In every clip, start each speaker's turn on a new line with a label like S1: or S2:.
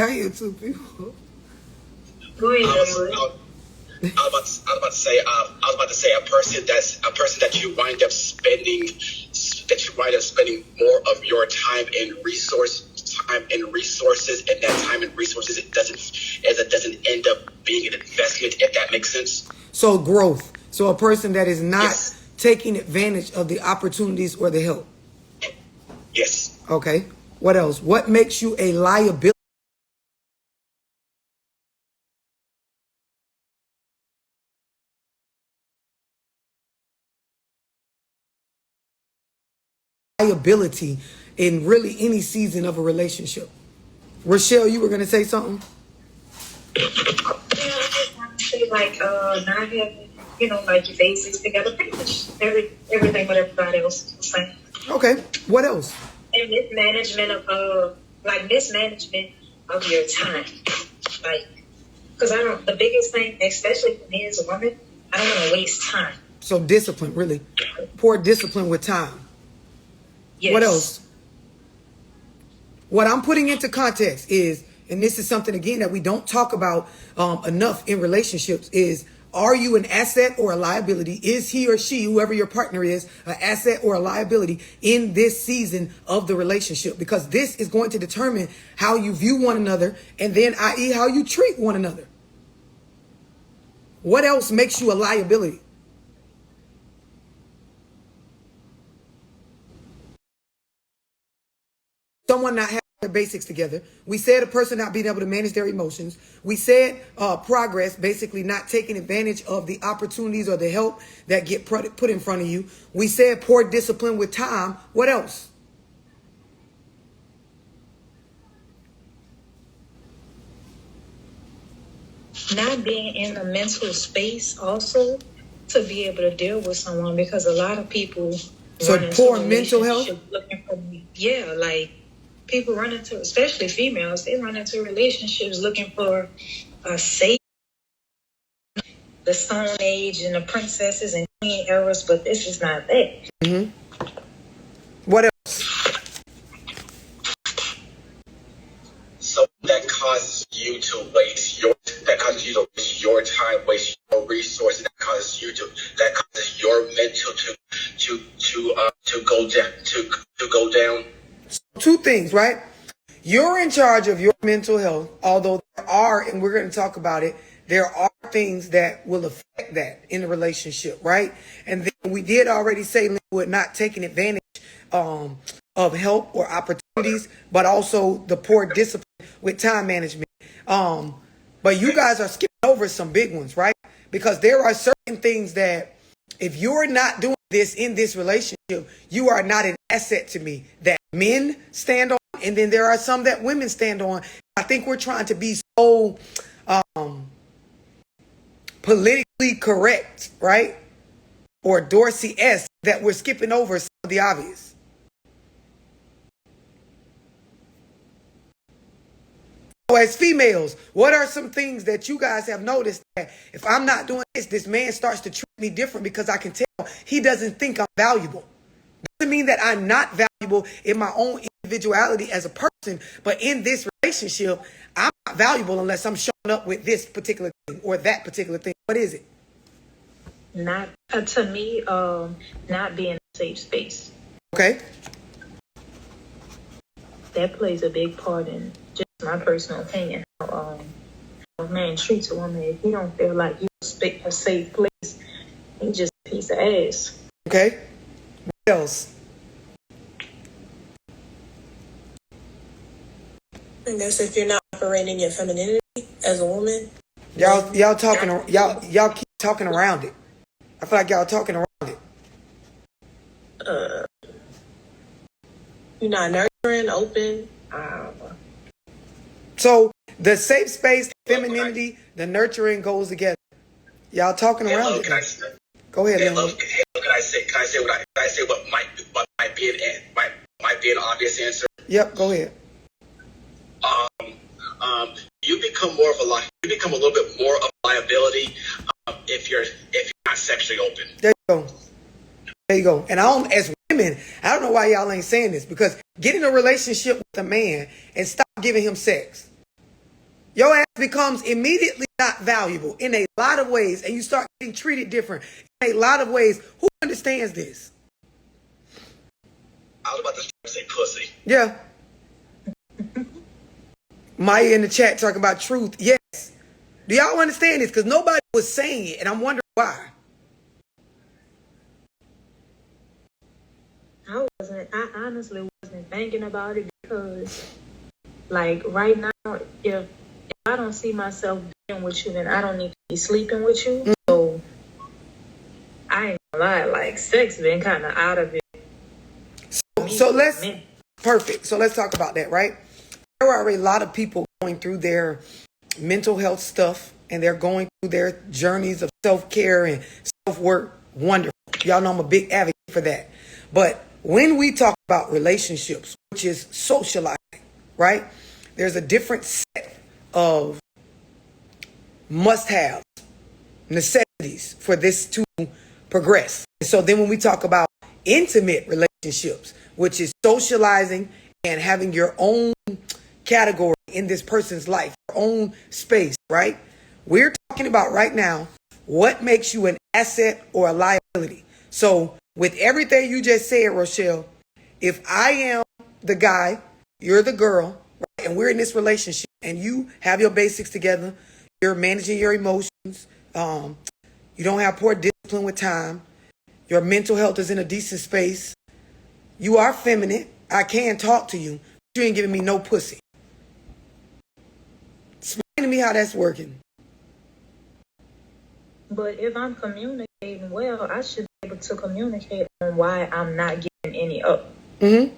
S1: How you two people?
S2: Go ahead,
S3: I was about to say a person that you wind up spending more of your time and resources, and that time and resources it doesn't end up being an investment, if that makes sense.
S1: So growth. So a person that is not taking advantage of the opportunities or the help.
S3: Yes.
S1: Okay. What else? What makes you a liability? Liability in really any season of a relationship. Rochelle, you were going to say something?
S2: Yeah, I just want to say, like, not having, like your basics together, pretty much everything what everybody else is saying.
S1: Okay. What else?
S2: And mismanagement of your time. Like, because the biggest thing, especially for me as a woman, I don't want to waste time.
S1: So discipline, really. Poor discipline with time.
S2: Yes.
S1: What else? What I'm putting into context is, and this is something, again, that we don't talk about enough in relationships, is, are you an asset or a liability? Is he or she, whoever your partner is, an asset or a liability in this season of the relationship? Because this is going to determine how you view one another, and then, i.e., how you treat one another. What else makes you a liability? Someone not having their basics together. We said a person not being able to manage their emotions. We said progress, basically not taking advantage of the opportunities or the help that get put in front of you. We said poor discipline with time. What else?
S2: Not being in a mental space also to be able to deal with someone, because a lot of people
S1: poor mental health.
S2: Looking for, like people run into, especially females, they run into relationships looking for a safe, the Stone Age and the princesses and queen eras, but this is not that.
S1: Mm-hmm. What else?
S3: So that causes you to waste your time, waste your resources. That causes your mental to go down.
S1: Two things, right? You're in charge of your mental health, although there are, and we're going to talk about it, there are things that will affect that in a relationship, right? And then we did already say, Linwood, not taking advantage of help or opportunities, but also the poor discipline with time management. But you guys are skipping over some big ones, right? Because there are certain things that if you're not doing this in this relationship, you are not an asset to me, that men stand on. And then there are some that women stand on. I think we're trying to be so politically correct, right? Or Dorsey-esque, that we're skipping over some of the obvious. So as females, what are some things that you guys have noticed that if I'm not doing this man starts to treat me different because I can tell he doesn't think I'm valuable? Doesn't mean that I'm not valuable in my own individuality as a person, but in this relationship, I'm not valuable unless I'm showing up with this particular thing or that particular thing. What is it?
S2: Not to me, not being a safe space.
S1: Okay.
S2: That plays a big part in just my personal opinion. How a man treats a woman. If he don't feel like you're a safe place, he's just a piece of ass.
S1: Okay. What else?
S4: I guess if you're not operating your femininity as a woman.
S1: Y'all keep talking around it. I feel like y'all talking around it.
S4: You're not nurturing, open.
S1: So the safe space, femininity, the nurturing goes together. Y'all talking around it. Go ahead,
S3: Can I say what might be an obvious answer?
S1: Yep, go ahead.
S3: You become a little bit more of a liability if you're not sexually open.
S1: There you go. And as women, I don't know why y'all ain't saying this, because get in a relationship with a man and stop giving him sex. Your ass becomes immediately not valuable in a lot of ways, and you start getting treated different in a lot of ways. Who understands this?
S3: I was about to say pussy.
S1: Yeah. Maya in the chat talking about truth. Yes. Do y'all understand this? Because nobody was saying it, and I'm wondering why.
S2: I honestly wasn't thinking about it because, like, right now, if I don't see myself being with you, then I don't need to be sleeping with you. Mm-hmm. So, I ain't gonna lie, like, sex been kind of out of it.
S1: So let's, perfect. So let's talk about that, right? There are a lot of people going through their mental health stuff, and they're going through their journeys of self-care and self-work. Wonderful. Y'all know I'm a big advocate for that. But when we talk about relationships, which is socializing, right? There's a different set of must-haves, necessities for this to progress. And so then when we talk about intimate relationships, which is socializing and having your own category in this person's life, your own space, right? We're talking about right now what makes you an asset or a liability. So with everything you just said, Rochelle, if I am the guy, you're the girl, right, and we're in this relationship and you have your basics together, you're managing your emotions, you don't have poor discipline with time, your mental health is in a decent space, you are feminine, I can talk to you, but you ain't giving me no pussy. Explain to me how that's working.
S2: But if I'm communicating well, I should be able to communicate on why I'm not giving any up.
S1: Mm-hmm.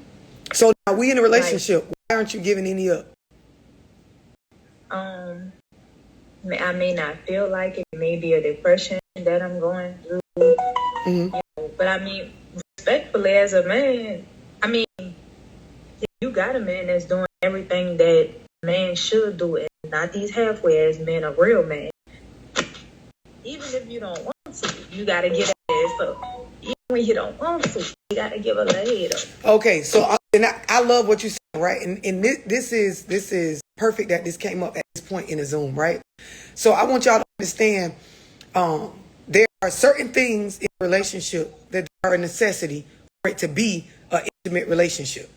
S1: So now we in a relationship. Like, why aren't you giving any up?
S2: I may not feel like it. It may be a depression that I'm going through. Mm-hmm. You know, but I mean, respectfully as a man, I mean, if you got a man that's doing everything that a man should do, and not these halfway ass men, a real man. Even if you don't want to, you gotta get ass up. Even when you don't want to, you gotta give a head up.
S1: Okay, so I love what you said, right? And this is perfect that this came up at this point in the Zoom, right? So I want y'all to understand, there are certain things in a relationship that are a necessity for it to be an intimate relationship,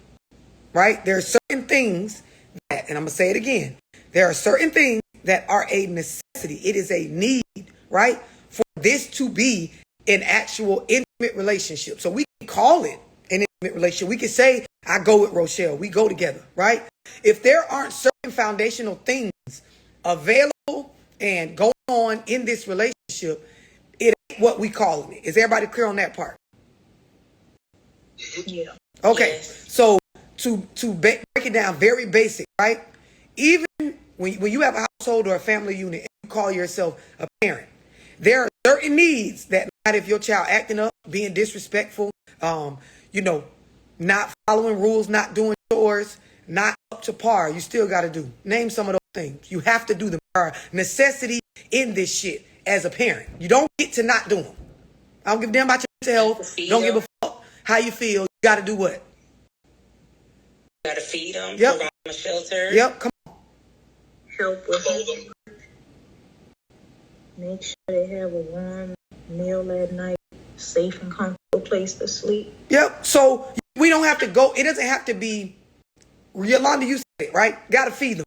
S1: right? There are certain things that, and I'm gonna say it again, there are certain things that are a necessity. It is a need, right, for this to be an actual intimate relationship. So we can call it an intimate relationship. We can say, I go with Rochelle. We go together, right? If there aren't certain foundational things available and going on in this relationship, it ain't what we calling it. Is everybody clear on that part?
S2: Yeah.
S1: Okay.
S2: Yes.
S1: So to break it down, very basic, right? Even when you have a household or a family unit and you call yourself a parent, there are certain needs that, if your child acting up, being disrespectful, not following rules, not doing chores, not up to par, you still got to do. Name some of those things. You have to do them. There are necessity in this shit as a parent. You don't get to not do them. I don't give a damn about your mental health. Don't give a fuck how you feel. You got to do what?
S4: You got to feed them,
S1: yep.
S4: provide them a shelter.
S1: Yep, come on.
S2: Help with them. Make sure they have a warm meal at night, safe and comfortable place to sleep.
S1: Yep. So we don't have to go. It doesn't have to be. Yolanda, you said it, right? Got to feed them.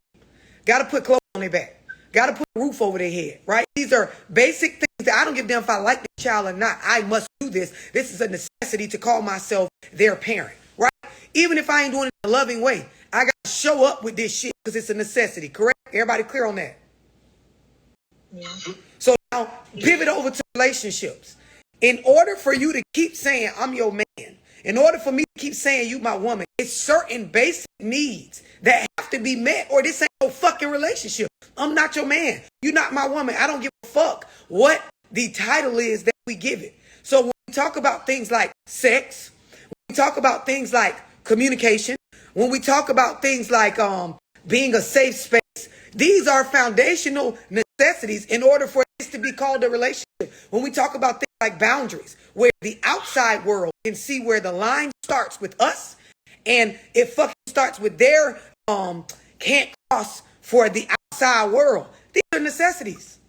S1: Got to put clothes on their back. Got to put a roof over their head, right? These are basic things that I don't give a damn if I like the child or not. I must do this. This is a necessity to call myself their parent, right? Even if I ain't doing it in a loving way, I got to show up with this shit because it's a necessity, correct? Everybody clear on that?
S2: Yeah.
S1: So now pivot over to relationships. In order for you to keep saying I'm your man, in order for me to keep saying you my woman, it's certain basic needs that have to be met, or this ain't no fucking relationship. I'm not your man. You're not my woman. I don't give a fuck what the title is that we give it. So when we talk about things like sex, when we talk about things like communication, when we talk about things like being a safe space, these are foundational necessities in order for this to be called a relationship. When we talk about things like boundaries, where the outside world can see where the line starts with us, and it fucking starts with their can't cross for the outside world. These are necessities.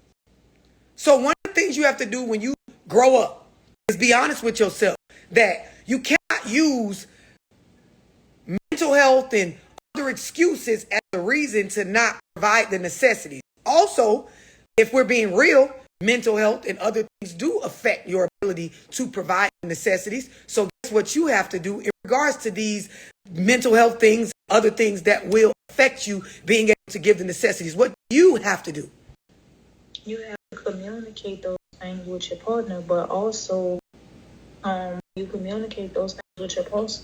S1: So one of the things you have to do when you grow up is be honest with yourself that you cannot use mental health and other excuses as a reason to not provide the necessities. Also, if we're being real, mental health and other things do affect your ability to provide necessities. So guess what you have to do in regards to these mental health things, other things that will affect you being able to give the necessities. What do you have to do?
S2: You have to communicate those things with your partner, but also you communicate those things with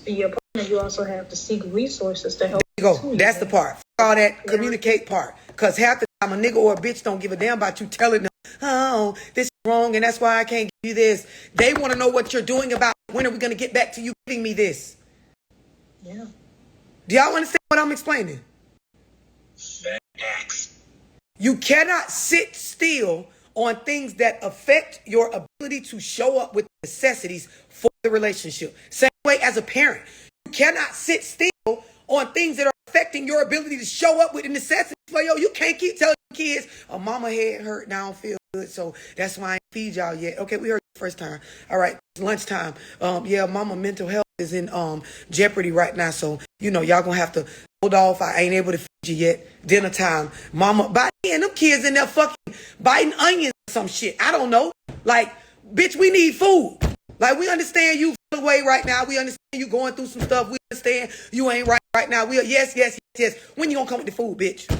S2: your partner, you also have to seek resources to help.
S1: There you go. That's the part. All that communicate part. Because half the time a nigga or a bitch don't give a damn about you telling them, oh, this is wrong and that's why I can't give you this. They want to know what you're doing about it. When are we going to get back to you giving me this?
S2: Yeah.
S1: Do y'all understand what I'm explaining?
S3: Facts.
S1: You cannot sit still on things that affect your ability to show up with necessities for the relationship. Same way as a parent. You cannot sit still on things that are affecting your ability to show up with the necessities. Like, yo, you can't keep telling your kids, oh, mama head hurt and I don't feel good, so that's why I ain't feed y'all yet. Okay, we heard the first time. All right, it's lunchtime. Yeah, mama mental health is in jeopardy right now, so, you know, y'all gonna have to hold off. I ain't able to feed you yet. Dinner time. Mama, by then, them kids in there fucking biting onions or some shit. I don't know. Like, bitch, we need food. Like, we understand you feel away right now. We understand you going through some stuff. We understand you ain't right now. We are, yes. When you gonna come with the food, bitch?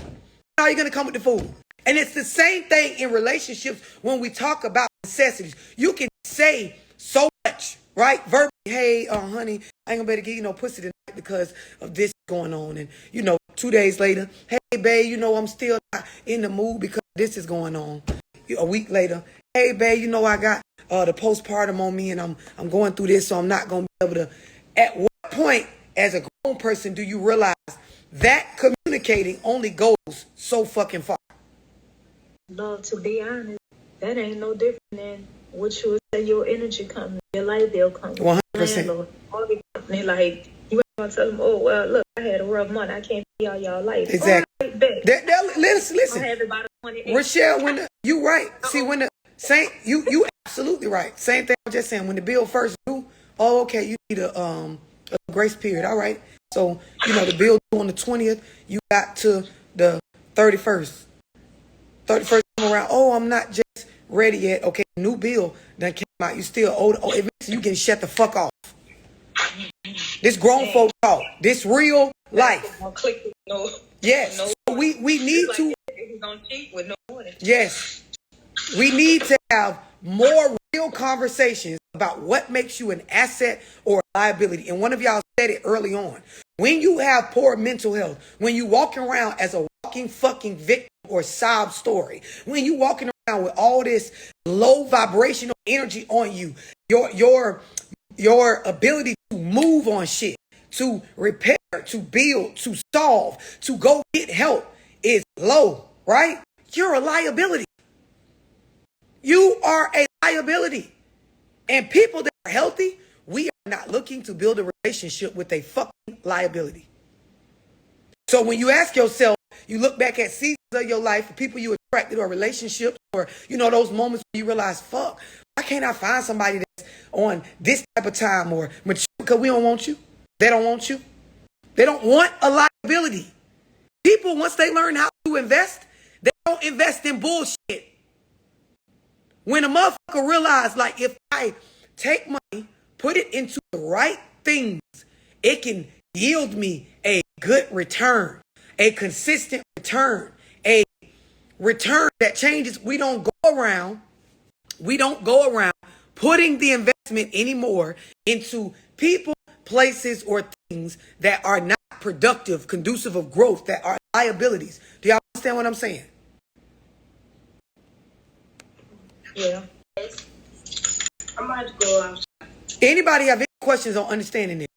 S1: How are you gonna come with the food? And it's the same thing in relationships when we talk about necessities. You can say so much, right? Verbally, hey, honey, I ain't gonna be able to get you no pussy tonight because of this going on. And, you know, 2 days later, hey, babe, you know, I'm still not in the mood because this is going on. A week later, hey, babe, you know, I got the postpartum on me and I'm going through this, so I'm not gonna be able to. At what point, as a grown person, do you realize that communicating only goes so fucking far?
S2: Love, to be honest, that ain't no different than what you would say your energy company, your light bill company,
S1: 100%.
S2: landlord, mortgage company. Like, you ain't gonna tell them, oh, well, look, I had a rough month. I can't pay y'all life.
S1: Exactly.
S2: All right, bet.
S1: Listen.
S2: I have everybody 28.
S1: Rochelle, you right. See, when the same, you absolutely right. Same thing I'm just saying. When the bill first due, oh, okay, you need a grace period. All right. So, you know, the bill due on the 20th, you got to the 31st. 31st come around, oh, I'm not just ready yet. Okay, new bill done came out. You still owe. Oh, eventually you can shut the fuck off. This grown folk talk. This real life.
S2: No.
S1: Yes.
S2: No.
S1: So we need to.
S2: He's gonna cheat with no money.
S1: Yes. We need to have more real conversations about what makes you an asset or a liability. And one of y'all said it early on. When you have poor mental health, when you walking around as a walking fucking victim or sob story, when you walking around with all this low vibrational energy on you, your ability to move on shit, to repair, to build, to solve, to go get help is low, right? You're a liability. You are a liability. And people that are healthy, we are not looking to build a relationship with a fucking liability. So when you ask yourself, you look back at seasons of your life, people you attracted or relationships, or, you know, those moments where you realize, fuck, why can't I find somebody that's on this type of time or mature? Because we don't want you. They don't want you. They don't want a liability. People, once they learn how to invest, they don't invest in bullshit. When a motherfucker realize, like, if I take money, put it into the right things, it can yield me a good return, a consistent return, a return that changes. We don't go around putting the investment anymore into people, places, or things that are not productive, conducive of growth, that are liabilities. Do y'all understand what I'm saying?
S2: Yeah. I might go out.
S1: Anybody have any questions on understanding this?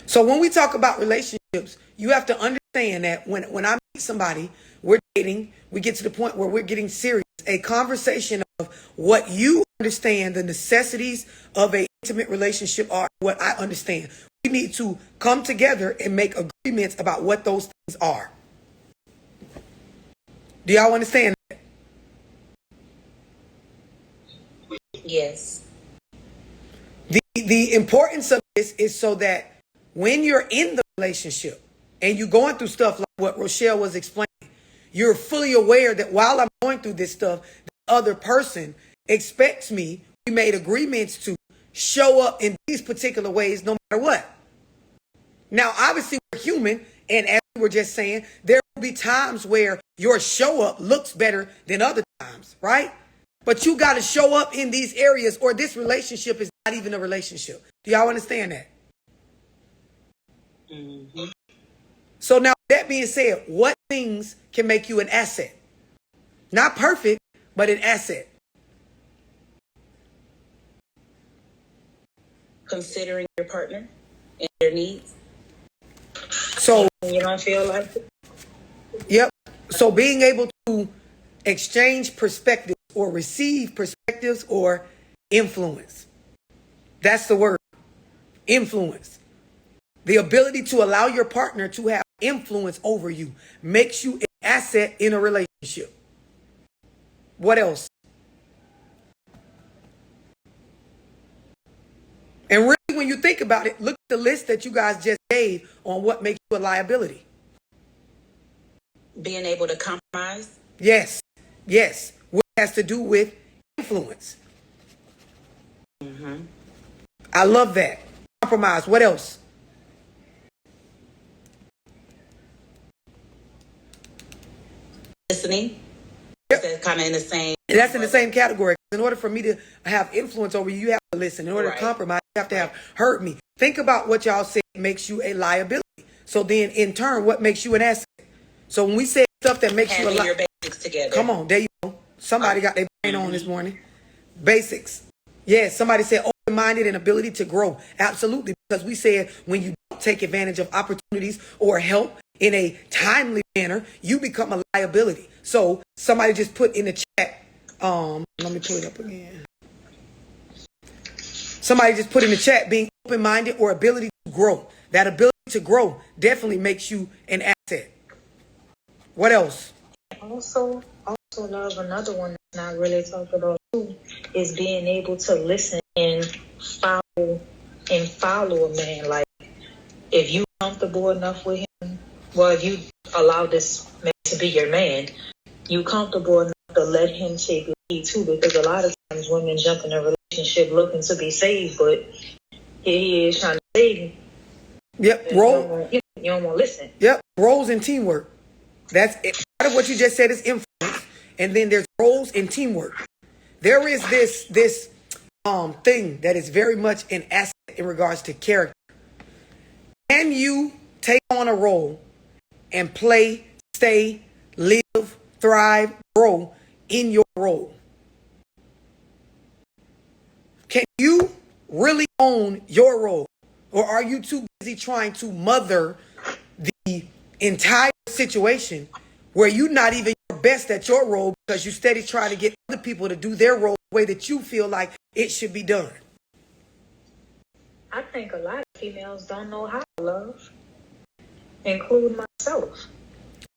S1: So when we talk about relationships, you have to understand that when I meet somebody, we're dating, we get to the point where we're getting serious. A conversation of what you understand the necessities of an intimate relationship are, what I understand. we need to come together and make agreements about what those things are. Do y'all understand that?
S4: Yes.
S1: The importance of this is so that when you're in the relationship and you're going through stuff like what Rochelle was explaining, you're fully aware that while I'm going through this stuff, the other person expects me, we made agreements to show up in these particular ways no matter what. Now, obviously, we're human, and as we were just saying, there will be times where your show up looks better than other times, right? But you got to show up in these areas or this relationship is not even a relationship. Do y'all understand that?
S4: Mm-hmm.
S1: So now, that being said, what things can make you an asset? Not perfect, but an asset.
S4: Considering your partner and their needs.
S1: So
S2: You don't feel like it?
S1: yep. So being able to exchange perspectives or receive perspectives or influence. That's the word. Influence. The ability to allow your partner to have influence over you makes you an asset in a relationship. What else? And really, when you think about it, look at the list that you guys just gave on what makes you a liability.
S4: Being able to compromise.
S1: Yes. Yes. What has to do with influence.
S4: Mm-hmm.
S1: I love that. Compromise. What else?
S4: Listening.
S1: Yep.
S4: That's kind of in the same.
S1: That's in the same category. In order for me to have influence over you, you have to listen. In order
S4: Right.
S1: to compromise, you have to have heard me. Think about what y'all said makes you a liability. So then, in turn, what makes you an asset? So when we say stuff that makes you a
S4: Having your
S1: liability,
S4: basics together.
S1: come on, there you go. Somebody got their brain on this morning. Basics. Yes, somebody said open-minded and ability to grow. Absolutely, because we said when you don't take advantage of opportunities or help in a timely manner, you become a liability. So somebody just put in the chat, let me pull it up again. Somebody just put in the chat being open-minded or ability to grow. That ability to grow definitely makes you an asset. What else?
S2: Also love another one that's not really talked about too is being able to listen and follow a man. Like if you comfortable enough with him, well, if you allow this man to be your man, you comfortable enough to let him take the lead too. Because a lot of times women jump in a relationship looking to be saved, but here he is trying to save you.
S1: Yep. Role.
S2: You don't want to listen.
S1: Yep. Roles and teamwork. That's it. Part of what you just said is influence, and then there's roles and teamwork. There is this thing that is very much an asset in regards to character. Can you take on a role and play, stay, live, thrive, grow in your role? Can you really own your role? Or are you too busy trying to mother the entire situation where you're not even your best at your role because you steady trying to get other people to do their role the way that you feel like it should be done?
S2: I think a lot of females don't know how to love, including myself.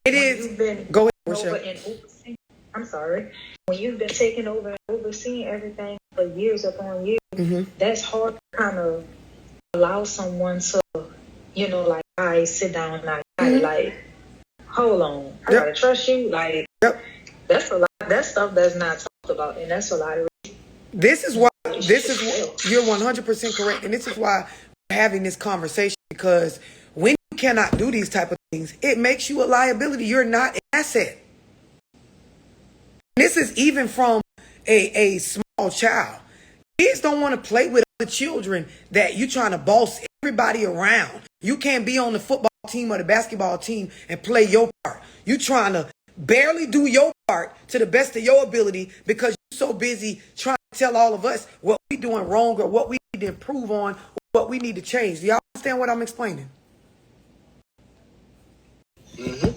S1: It
S2: When
S1: is.
S2: you've been
S1: Go ahead,
S2: over
S1: Rochelle.
S2: and overseeing. I'm sorry. When you've been taking over and overseeing everything for years upon years, that's hard to kind of allow someone to, like, I sit down and like, hold on, I gotta trust you. Like, that's a lot. That stuff that's not talked about, and that's a lot of.
S1: This is you're 100% correct. And this is why we're having this conversation, because when you cannot do these type of things, it makes you a liability. You're not an asset. This is even from a small child. Kids don't want to play with other children that you're trying to boss everybody around. You can't be on the football team or the basketball team and play your part. You're trying to barely do your part to the best of your ability because you're so busy trying to tell all of us what we're doing wrong or what we need to improve on or what we need to change. Do y'all understand what I'm explaining?
S3: Mm-hmm.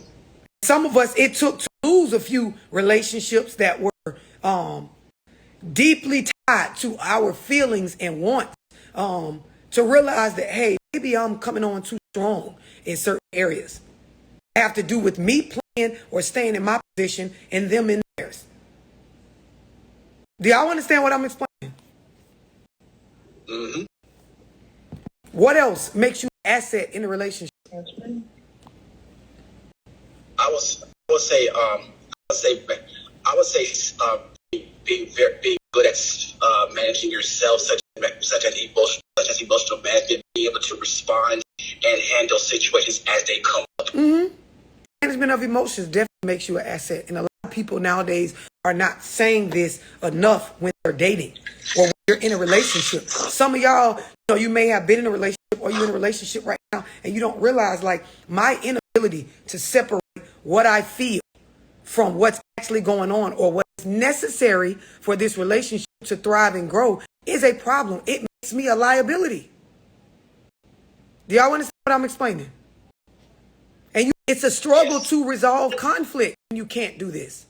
S1: Some of us, it took to lose a few relationships that were deeply tied to our feelings and wants to realize that, hey, maybe I'm coming on too strong in certain areas. It have to do with me playing or staying in my position and them in theirs. Do y'all understand what I'm explaining?
S3: Mm-hmm.
S1: What else makes you an asset in a relationship?
S3: I would say being good at managing yourself, such as emotional management, being able to respond and handle situations as they come up.
S1: Mm-hmm. Management of emotions definitely makes you an asset, and a lot of people nowadays are not saying this enough when they're dating or when you're in a relationship. Some of y'all, you may have been in a relationship or you're in a relationship right now, and you don't realize like my inability to separate what I feel from what's actually going on or what's necessary for this relationship to thrive and grow is a problem. It makes me a liability. Do y'all understand what I'm explaining? And it's a struggle to resolve conflict when you can't do this.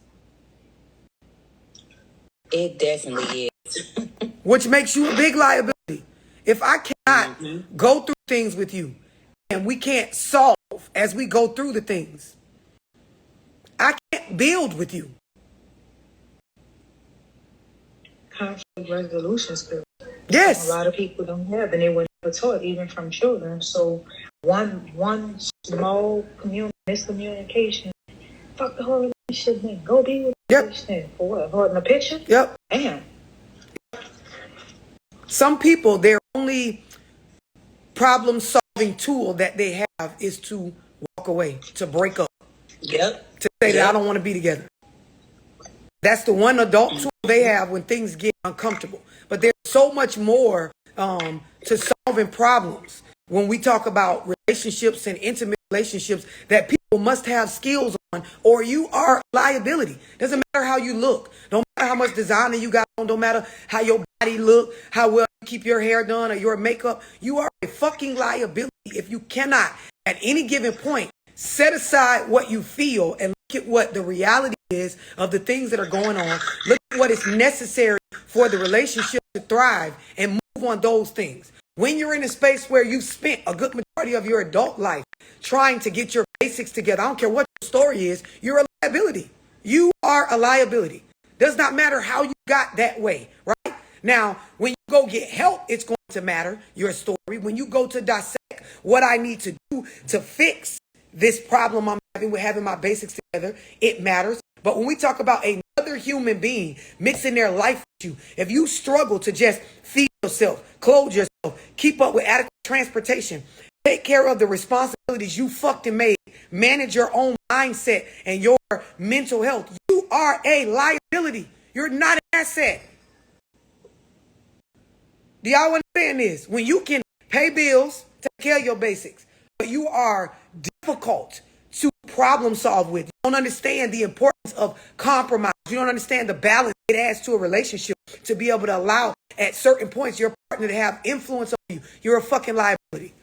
S5: It definitely is.
S1: Which makes you a big liability. If I cannot go through things with you and we can't solve as we go through the things, I can't build with you.
S2: Conflict resolution skills.
S1: Yes.
S2: A lot of people don't have, and they were never taught, even from children. So one small miscommunication, fuck the whole relationship, man. Go be with the person. For what? Holding a picture?
S1: Yep.
S2: Damn.
S1: Some people, their only problem-solving tool that they have is to walk away, to break up.
S5: Yep.
S1: To say that I don't want to be together. That's the one adult tool they have when things get uncomfortable. But there's so much more to solving problems when we talk about relationships and intimate relationships that people must have skills on, or you are a liability. Doesn't matter how you look. Don't matter how much designer you got on. Don't matter how your body look, how well you keep your hair done or your makeup. You are a fucking liability if you cannot, at any given point, set aside what you feel and look at what the reality is of the things that are going on. Look at what is necessary for the relationship to thrive and move on those things. When you're in a space where you spent a good majority of your adult life trying to get your basics together, I don't care what your story is, you're a liability. You are a liability. Does not matter how you got that way, right? Now, when you go get help, it's going to matter, your story. When you go to dissect what I need to do to fix this problem I'm having with having my basics together, it matters. But when we talk about another human being mixing their life with you, if you struggle to just feed yourself, clothe yourself, keep up with adequate transportation, take care of the responsibilities you fucking made, manage your own mindset and your mental health, you are a liability. You're not an asset. Do y'all understand this? When you can pay bills, take care of your basics, but you are difficult to problem solve with. You don't understand the importance of compromise. You don't understand the balance it adds to a relationship to be able to allow at certain points your partner to have influence over you. You're a fucking liability.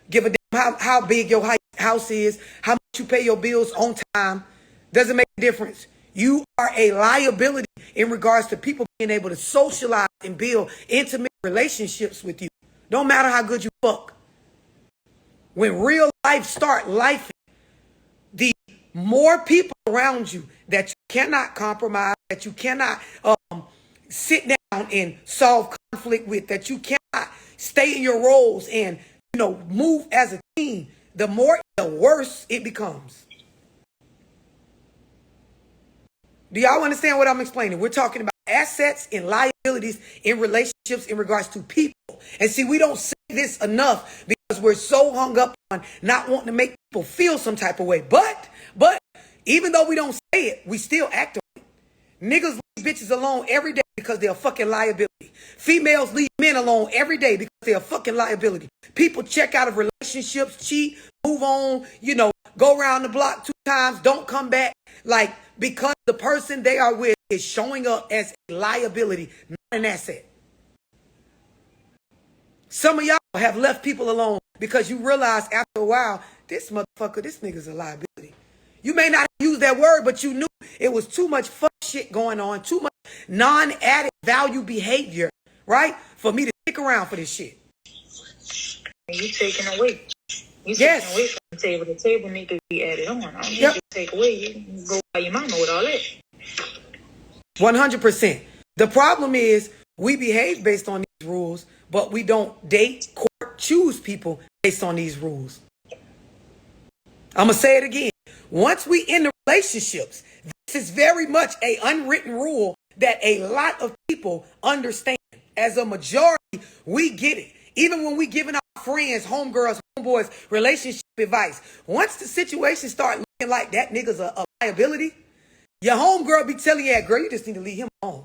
S1: Give a damn how big your house is, how much you pay your bills on time. Doesn't make a difference. You are a liability in regards to people being able to socialize and build intimate relationships with you. Don't matter how good you fuck. When real life start life, the more people around you that you cannot compromise, that you cannot sit down and solve conflict with, that you cannot stay in your roles and move as a team, the worse it becomes. Do y'all understand what I'm explaining? We're talking about assets and liabilities in relationships in regards to people. And see, we don't say this enough because we're so hung up on not wanting to make people feel some type of way. But even though we don't say it, we still act on it. Niggas leave bitches alone every day because they're a fucking liability. Females leave men alone every day because they're a fucking liability. People check out of relationships, cheat, move on, go around the block 2 times, don't come back. Like, because the person they are with is showing up as a liability, not an asset. Some of y'all have left people alone because you realize after a while, this nigga's a liability. You may not use that word, but you knew it was too much fuck shit going on, too much non-added value behavior, right? For me to stick around for this shit.
S2: You taking away. You
S1: Yes.
S2: taking away from the table. The table need to be added on. I don't need
S1: Yep.
S2: you to take away. You can go by your mama with all that.
S1: 100%. The problem is we behave based on these rules, but we don't date, court, choose people based on these rules. I'm going to say it again. Once we in the relationships, this is very much a unwritten rule that a lot of people understand. As a majority, we get it. Even when we giving our friends, homegirls, homeboys, relationship advice. Once the situation start looking like that nigga's a liability, your homegirl be telling you, yeah, girl, you just need to leave him alone.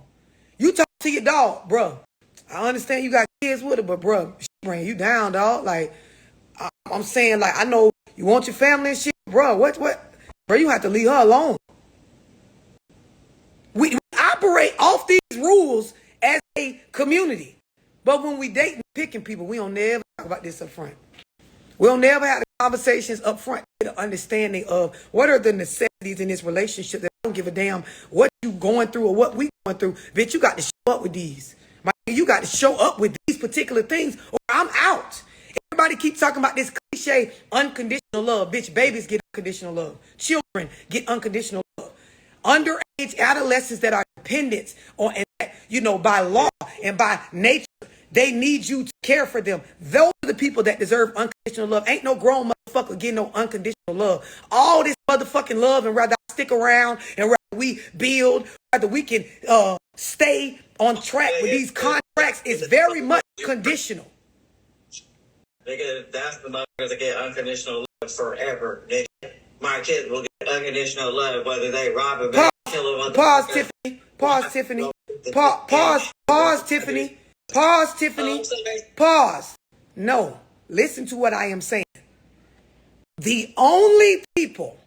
S1: You talk to your dog, bro. I understand you got kids with her, but bro, she bring you down, dog. Like, I'm saying, like, I know you want your family and shit, bro. What? Bro, you have to leave her alone. We operate off these rules as a community. But when we date and picking people, we don't never talk about this up front. We don't never have the conversations up front, the understanding of what are the necessities in this relationship that I don't give a damn what you going through or what we going through. Bitch, you got to show up with these. You got to show up with these particular things or I'm out. Everybody keeps talking about this cliche unconditional love. Bitch, babies get unconditional love. Children get unconditional love. Underage adolescents that are dependent on, by law and by nature, they need you to care for them. Those are the people that deserve unconditional love. Ain't no grown motherfucker getting no unconditional love. All this motherfucking love and rather I stick around and rather we build, rather we can stay on track with these contracts is very much conditional.
S6: Nigga, that's the motherfuckers that get unconditional love forever. Nigga, my kids will get unconditional love whether they rob a bank, kill a
S1: Pause, Tiffany. Pause, Tiffany. Pause, Tiffany. Pause, Tiffany. Pause. No. Listen to what I am saying. The only people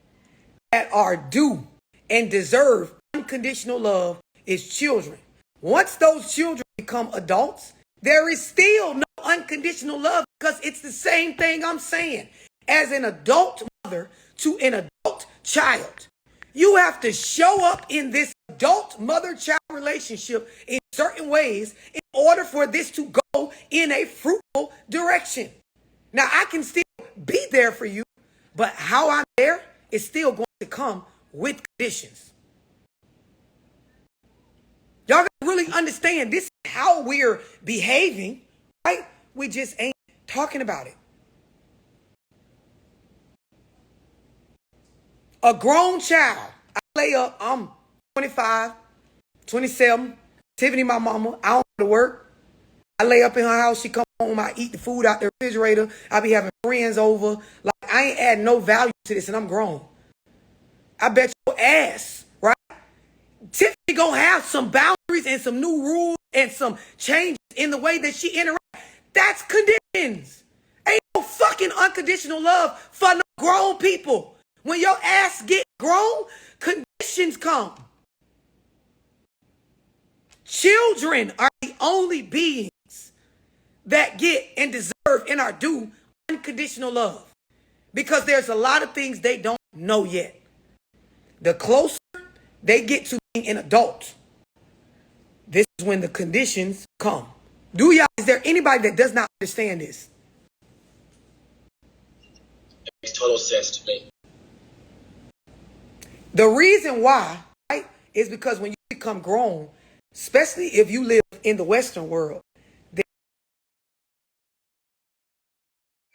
S1: that are due and deserve unconditional love is children. Once those children become adults, there is still no unconditional love because it's the same thing I'm saying. As an adult mother to an adult child, you have to show up in this adult mother-child relationship in certain ways in order for this to go in a fruitful direction. Now, I can still be there for you, but how I'm there is still going to come with conditions. Y'all got to really understand this is how we're behaving, right? We just ain't talking about it. A grown child, I lay up, I'm 25, 27, Tiffany, my mama, I don't go to work. I lay up in her house, she come home, I eat the food out the refrigerator, I be having friends over. Like, I ain't adding no value to this and I'm grown. I bet your ass, right? Tiffany gonna have some boundaries and some new rules and some changes in the way that she interacts. That's conditions. Ain't no fucking unconditional love for no grown people. When your ass get grown, conditions come. Children are the only beings that get and deserve and are due unconditional love. Because there's a lot of things they don't know yet. The closer they get to being an adult, this is when the conditions come. Is there anybody that does not understand this?
S3: It makes total sense to me.
S1: The reason why, right, is because when you become grown, especially if you live in the Western world,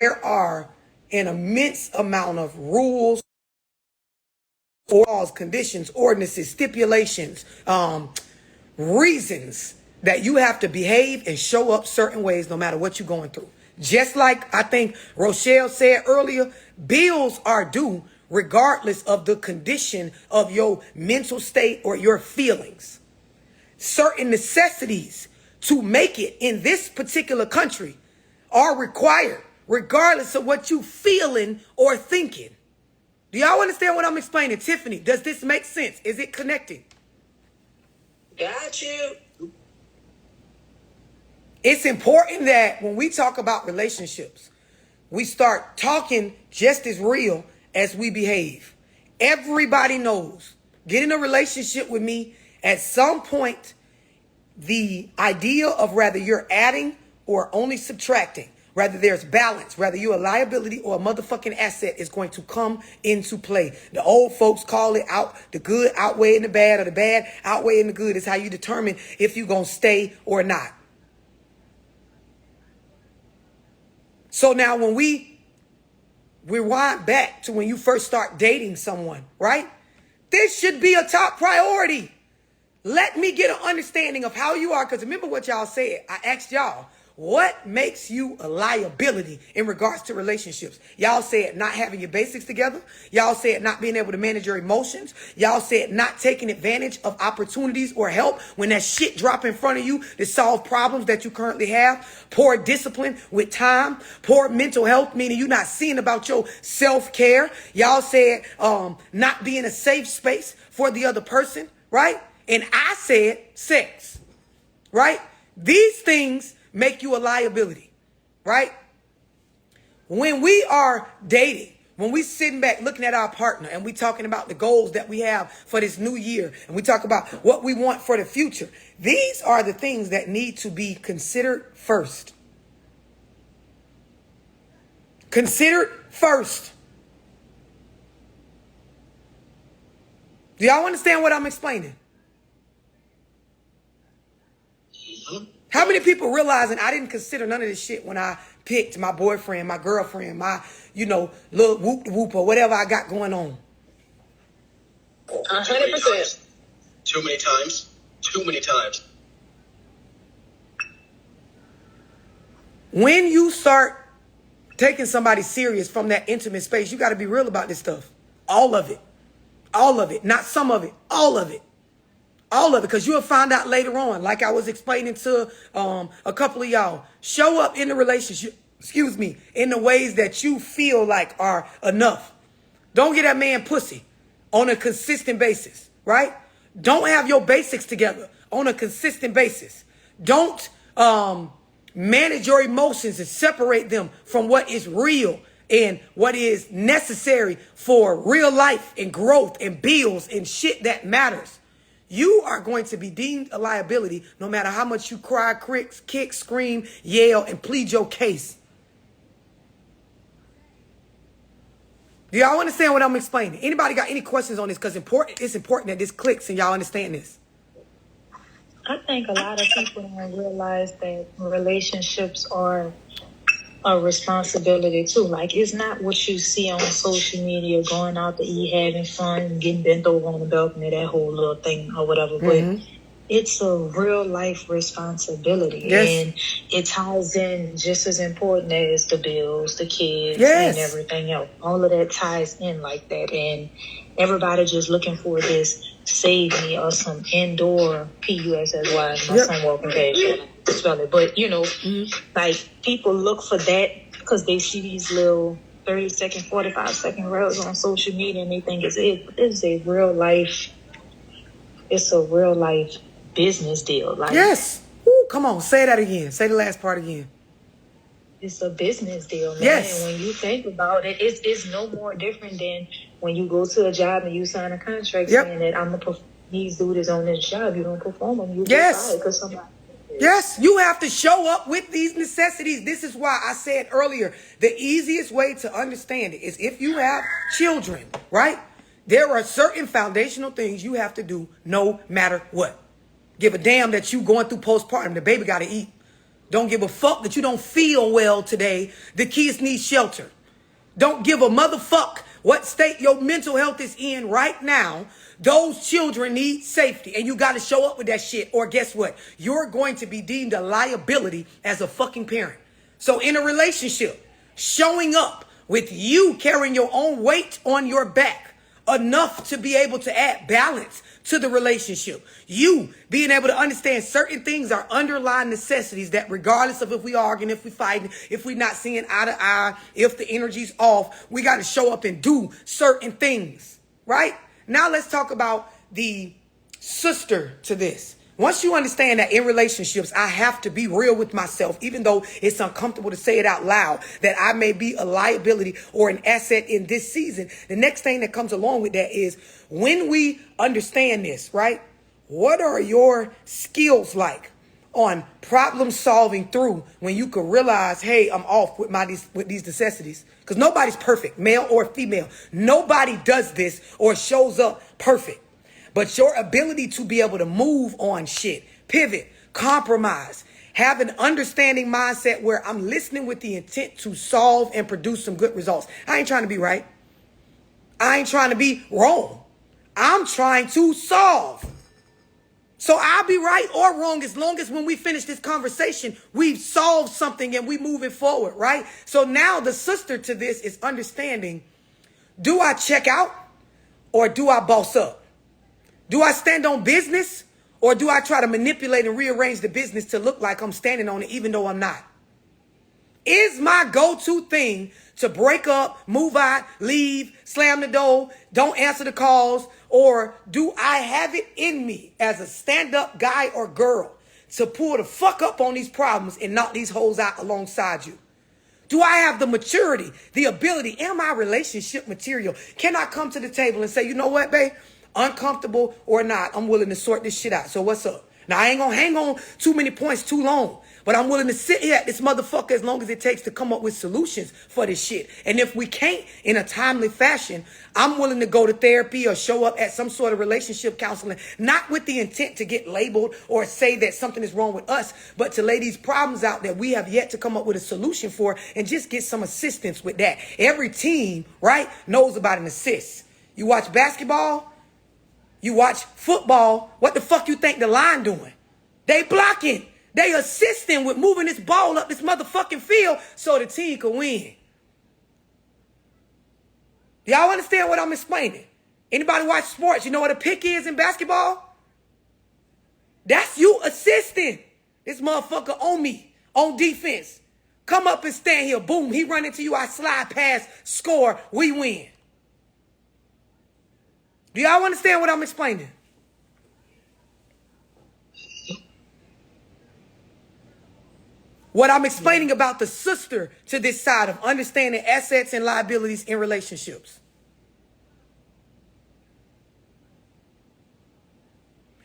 S1: there are an immense amount of rules, laws, conditions, ordinances, stipulations, reasons that you have to behave and show up certain ways no matter what you're going through. Just like I think Rochelle said earlier, bills are due regardless of the condition of your mental state or your feelings. Certain necessities to make it in this particular country are required regardless of what you feeling or thinking. Do y'all understand what I'm explaining? Tiffany, does this make sense? Is it connected?
S5: Got you.
S1: It's important that when we talk about relationships, we start talking just as real as we behave. Everybody knows, get in a relationship with me, at some point, the idea of whether you're adding or only subtracting, Whether there's balance, whether you're a liability or a motherfucking asset is going to come into play. The old folks call it out, the good outweighing the bad or the bad outweighing the good is how you determine if you're going to stay or not. So now when we rewind back to when you first start dating someone, right? This should be a top priority. Let me get an understanding of how you are. Because remember what y'all said. I asked y'all, what makes you a liability in regards to relationships? Y'all said not having your basics together. Y'all said not being able to manage your emotions. Y'all said not taking advantage of opportunities or help when that shit drop in front of you to solve problems that you currently have. Poor discipline with time. Poor mental health, meaning you're not seeing about your self-care. Y'all said not being a safe space for the other person, right? And I said sex, right? These things make you a liability, right? When we are dating, when we sitting back looking at our partner and we talking about the goals that we have for this new year and we talk about what we want for the future, these are the things that need to be considered first. Considered first. Do y'all understand what I'm explaining? How many people realizing I didn't consider none of this shit when I picked my boyfriend, my girlfriend, my, little whoop whoop or whatever I got going on?
S5: 100%.
S3: Too many times. Too many times.
S1: When you start taking somebody serious from that intimate space, you got to be real about this stuff. All of it. All of it. Not some of it. All of it. All of it, because you'll find out later on, like I was explaining to a couple of y'all, show up in the relationship, in the ways that you feel like are enough. Don't get that man pussy on a consistent basis, right? Don't have your basics together on a consistent basis. Don't manage your emotions and separate them from what is real and what is necessary for real life and growth and bills and shit that matters. You are going to be deemed a liability no matter how much you cry, kick, scream, yell, and plead your case. Do y'all understand what I'm explaining? Anybody got any questions on this? Because it's important that this clicks and y'all understand this.
S2: I think a lot of people don't realize that relationships are a responsibility too. Like, it's not what you see on social media, going out to eat, having fun, getting bent over on the balcony, that whole little thing or whatever. But it's a real life responsibility. Yes. And it ties in just as important as the bills, the kids, and everything else. All of that ties in like that. And everybody just looking for this save me or some indoor PUSSY. My son walking past spell it. But, like, people look for that because they see these little 30-second, 45-second reels on social media and they think it's a real life. It's a real life business deal. Like,
S1: yes. Ooh, come on, say that again. Say the last part again.
S2: It's a business deal, man.
S1: Yes.
S2: And when you think about it, it's no more different than when you go to a job and you sign a contract saying that these dudes on this job. You don't perform them, you get fired because somebody.
S1: Yes, you have to show up with these necessities. This is why I said earlier, the easiest way to understand it is if you have children, right? There are certain foundational things you have to do no matter what. Give a damn that you going through postpartum. The baby got to eat. Don't give a fuck that you don't feel well today. The kids need shelter. Don't give a motherfuck what state your mental health is in right now. Those children need safety, and you got to show up with that shit, or guess what? You're going to be deemed a liability as a fucking parent. So in a relationship, showing up with you carrying your own weight on your back enough to be able to add balance to the relationship. You being able to understand certain things are underlying necessities that regardless of if we arguing, if we fighting, if we not seeing eye to eye, if the energy's off, we got to show up and do certain things, right? Now let's talk about the sister to this. Once you understand that in relationships, I have to be real with myself, even though it's uncomfortable to say it out loud, that I may be a liability or an asset in this season. The next thing that comes along with that is when we understand this, right? What are your skills like? on problem solving through when you can realize, hey, I'm off with these necessities. Because nobody's perfect, male or female. Nobody does this or shows up perfect. But your ability to be able to move on shit, pivot, compromise, have an understanding mindset where I'm listening with the intent to solve and produce some good results. I ain't trying to be right. I ain't trying to be wrong. I'm trying to solve. So I'll be right or wrong as long as when we finish this conversation, we've solved something and we moving forward, right? So now the sister to this is understanding, do I check out or do I boss up? Do I stand on business or do I try to manipulate and rearrange the business to look like I'm standing on it even though I'm not? Is my go-to thing to break up, move out, leave, slam the door, don't answer the calls, or do I have it in me as a stand-up guy or girl to pull the fuck up on these problems and knock these hoes out alongside you? Do I have the maturity, the ability? Am I relationship material? Can I come to the table and say, you know what, babe? Uncomfortable or not, I'm willing to sort this shit out. So what's up? Now, I ain't gonna hang on too many points too long, but I'm willing to sit here at this motherfucker as long as it takes to come up with solutions for this shit. And if we can't in a timely fashion, I'm willing to go to therapy or show up at some sort of relationship counseling, not with the intent to get labeled or say that something is wrong with us, but to lay these problems out that we have yet to come up with a solution for and just get some assistance with that. Every team, right, knows about an assist. You watch basketball, you watch football, what the fuck you think the line doing? They blocking. They assisting with moving this ball up this motherfucking field so the team can win. Y'all understand what I'm explaining? Anybody watch sports? You know what a pick is in basketball? That's you assisting. This motherfucker on me, on defense. Come up and stand here. Boom, he run into you. I slide past, score, we win. Do y'all understand what I'm explaining? What I'm explaining about the sister to this side of understanding assets and liabilities in relationships.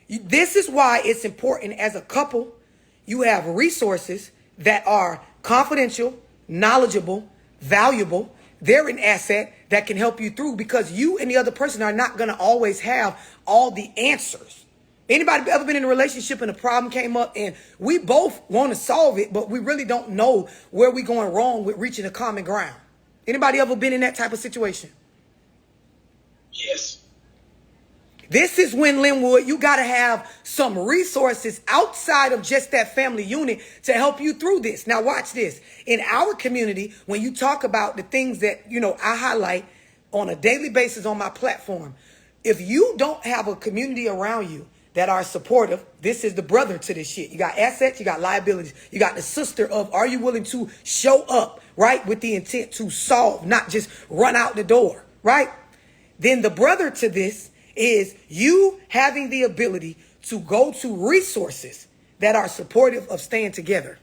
S1: This is why it's important as a couple, you have resources that are confidential, knowledgeable, valuable. They're an asset that can help you through because you and the other person are not going to always have all the answers. Anybody ever been in a relationship and a problem came up and we both want to solve it, but we really don't know where we're going wrong with reaching a common ground? Anybody ever been in that type of situation?
S3: Yes.
S1: This is when, Linwood, you got to have some resources outside of just that family unit to help you through this. Now, watch this. In our community, when you talk about the things that, I highlight on a daily basis on my platform, if you don't have a community around you that are supportive, this is the brother to this shit. You got assets, you got liabilities, you got the sister of, are you willing to show up, right, with the intent to solve, not just run out the door, right? Then the brother to this is you having the ability to go to resources that are supportive of staying together.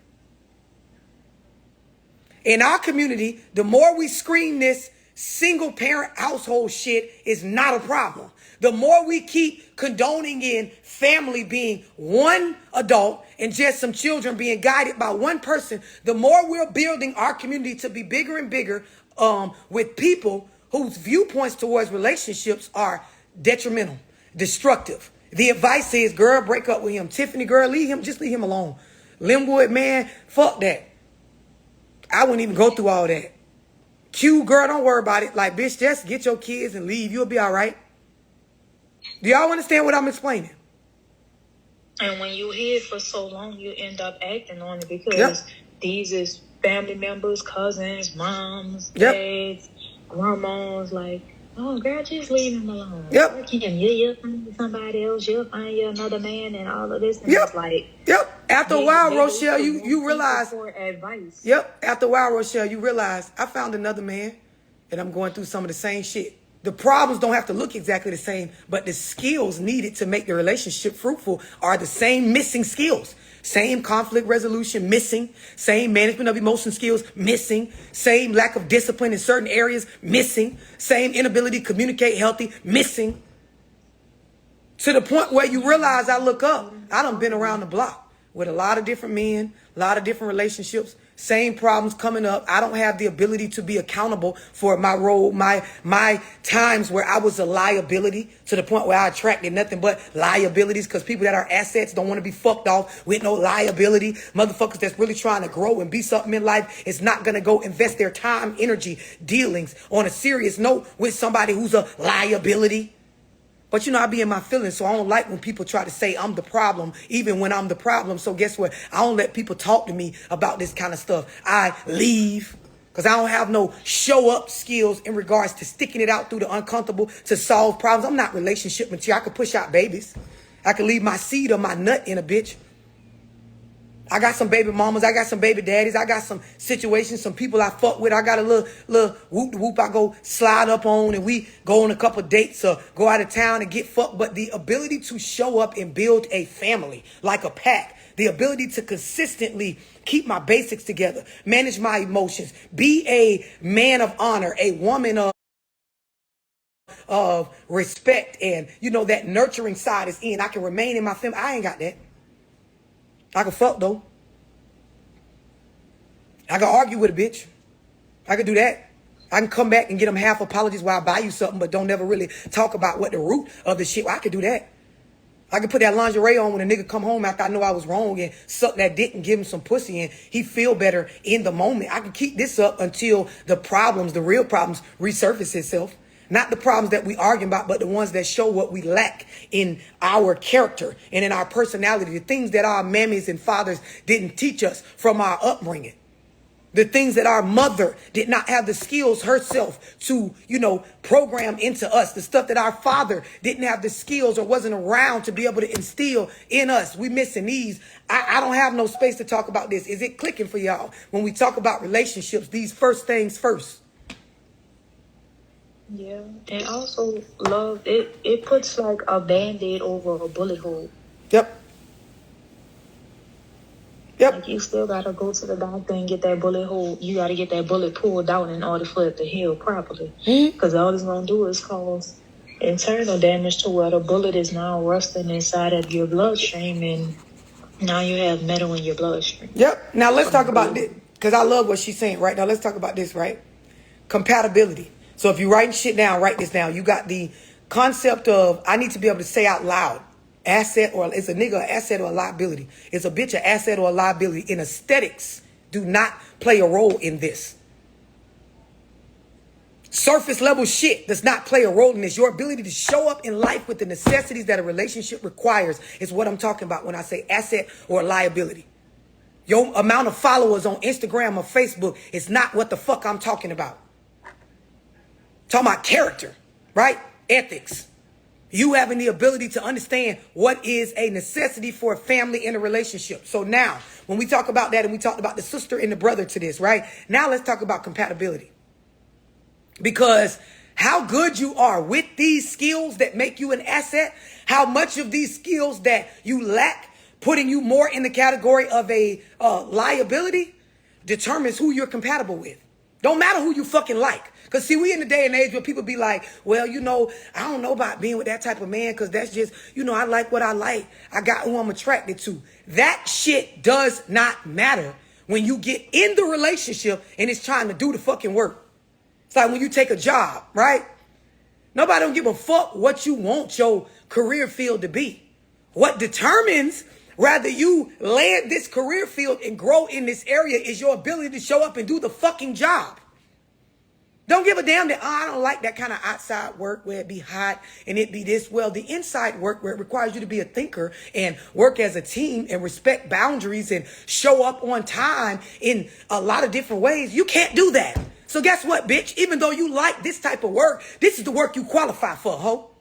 S1: In our community, the more we screen this single parent household shit is not a problem. The more we keep condoning in family being one adult and just some children being guided by one person, the more we're building our community to be bigger and bigger with people whose viewpoints towards relationships are detrimental, destructive. The advice is, girl, break up with him. Tiffany, girl, just leave him alone. Linwood, man, fuck that. I wouldn't even go through all that. Q, girl, don't worry about it. Like, bitch, just get your kids and leave. You'll be all right. Do y'all understand what I'm explaining?
S2: And when you hear for so long, you end up acting on it because these is family members, cousins, moms, dads, grandmas, like, oh, girl, just leave him alone. You'll find somebody else. You'll find you another man and all of this. And it's like...
S1: After a while, Rochelle, you realize...
S2: For advice.
S1: After a while, Rochelle, you realize I found another man and I'm going through some of the same shit. The problems don't have to look exactly the same, but the skills needed to make the relationship fruitful are the same missing skills. Same conflict resolution, missing. Same management of emotion skills, missing. Same lack of discipline in certain areas, missing. Same inability to communicate healthy, missing. To the point where you realize I look up, I done been around the block. with a lot of different men, a lot of different relationships, same problems coming up. I don't have the ability to be accountable for my role, my times where I was a liability to the point where I attracted nothing but liabilities, because people that are assets don't want to be fucked off with no liability. Motherfuckers that's really trying to grow and be something in life is not going to go invest their time, energy, dealings on a serious note with somebody who's a liability. But I be in my feelings, so I don't like when people try to say I'm the problem, even when I'm the problem. So guess what? I don't let people talk to me about this kind of stuff. I leave, because I don't have no show up skills in regards to sticking it out through the uncomfortable to solve problems. I'm not relationship material. I could push out babies. I could leave my seed or my nut in a bitch. I got some baby mamas. I got some baby daddies. I got some situations, some people I fuck with. I got a little whoop I go slide up on, and we go on a couple dates or go out of town and get fucked. But the ability to show up and build a family like a pack, the ability to consistently keep my basics together, manage my emotions, be a man of honor, a woman of respect, and that nurturing side is in. I can remain in my family. I ain't got that. I can fuck though. I can argue with a bitch. I can do that. I can come back and get them half apologies while I buy you something, but don't never really talk about what the root of the shit. I could do that. I can put that lingerie on when a nigga come home after I know I was wrong and suck that dick and give him some pussy and he feel better in the moment. I can keep this up until the problems, the real problems, resurface itself. Not the problems that we argue about, but the ones that show what we lack in our character and in our personality. The things that our mammies and fathers didn't teach us from our upbringing. The things that our mother did not have the skills herself to, program into us. The stuff that our father didn't have the skills or wasn't around to be able to instill in us. We missing these. I don't have no space to talk about this. Is it clicking for y'all when we talk about relationships? These first things first.
S2: Yeah, and also love, it puts like a band-aid over a bullet hole.
S1: Yep.
S2: Like you still gotta go to the doctor and get that bullet hole. You gotta get that bullet pulled out in order for it to heal properly. Because all it's gonna do is cause internal damage to where the bullet is now rusting inside of your bloodstream, and now you have metal in your bloodstream.
S1: Yep. Now let's talk about this, because I love what she's saying. Right now, let's talk about this. Right, compatibility. So if you're writing shit down, write this down. You got the concept of I need to be able to say out loud. Asset, or is a nigga an asset or a liability? Is a bitch an asset or a liability? In aesthetics, do not play a role in this. Surface level shit does not play a role in this. Your ability to show up in life with the necessities that a relationship requires is what I'm talking about when I say asset or liability. Your amount of followers on Instagram or Facebook is not what the fuck I'm talking about. Talking about character, right? Ethics. You having the ability to understand what is a necessity for a family in a relationship. So now, when we talk about that, and we talked about the sister and the brother to this, right? Now let's talk about compatibility. Because how good you are with these skills that make you an asset, how much of these skills that you lack, putting you more in the category of a liability, determines who you're compatible with. Don't matter who you fucking like. Because, see, we in the day and age where people be like, well, I don't know about being with that type of man because that's just, I like what I like. I got who I'm attracted to. That shit does not matter when you get in the relationship and it's trying to do the fucking work. It's like when you take a job, right? Nobody don't give a fuck what you want your career field to be. What determines whether you land this career field and grow in this area is your ability to show up and do the fucking job. Don't give a damn that, I don't like that kind of outside work where it be hot and it be this. Well, the inside work where it requires you to be a thinker and work as a team and respect boundaries and show up on time in a lot of different ways, you can't do that. So guess what, bitch? Even though you like this type of work, this is the work you qualify for, ho.